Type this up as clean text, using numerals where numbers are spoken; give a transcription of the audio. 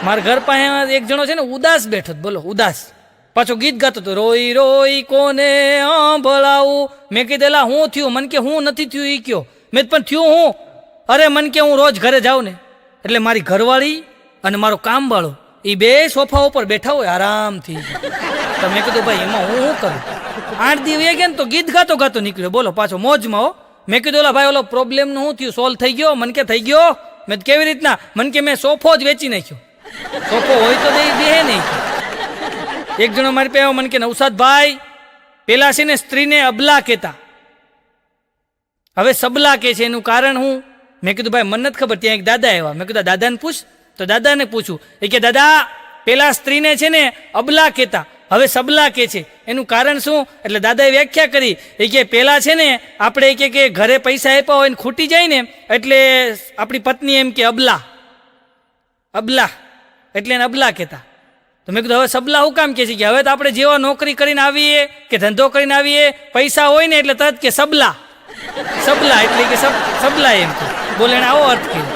મારા ઘર પાસે એક જણો છે ને ઉદાસ બેઠો હતો, બોલો ઉદાસ, પાછો ગીત ગાતો હતો, રોઈ રોઈ કોને ભળાવું. મેં કીધેલા હું થયું? મન કે હું નથી થયું એ કયો. મેં પણ થયું હું? અરે મન કે હું રોજ ઘરે જાઉં ને એટલે મારી ઘરવાળી અને મારો કામવાળો એ બે સોફા ઉપર બેઠા હોય આરામથી. તો મેં કીધું ભાઈ એમાં હું શું કરું? 8 દિવસ ગયા ને તો ગીત ગાતો ગાતો નીકળ્યો, બોલો પાછો મોજમાં હો. મેં કીધું ઓલા ભાઈ ઓલો પ્રોબ્લેમનું શું થયું? સોલ્વ થઈ ગયો? મન કે થઈ ગયો. મેં કેવી રીતના? મન કે મેં સોફો જ વેચી નાખ્યો. સોફો હોય તો દે નહીં. એક જણો મારી પાસે મન કે નવસાદભાઈ પેલા છે ને સ્ત્રીને અબલા કહેતા, હવે સબલા કે છે, એનું કારણ હું? મેં કીધું ભાઈ મને નથી ખબર. ત્યાં એક દાદા આવ્યા. મેં કીધું દાદાને પૂછ. તો દાદાને પૂછું. એ કે દાદા પેલા સ્ત્રીને છે ને અબલા કહેતા, હવે સબલા કે છે, એનું કારણ શું? એટલે દાદાએ વ્યાખ્યા કરી. એ કે પેલા છે ને આપણે કે ઘરે પૈસા આપ્યા હોય ને ખૂટી જાય ને એટલે આપણી પત્ની એમ કે અબલા એટલે એને અબલા કહેતા. તો મેં કીધું હવે સબલા હું કામ કે છે? કે હવે તો આપણે જેવા નોકરી કરીને આવીએ કે ધંધો કરીને આવીએ, પૈસા હોય ને એટલે તરત કે સબલા એટલે કે સબલા એમ કે. બોલે એને આવો અર્થ કર્યો.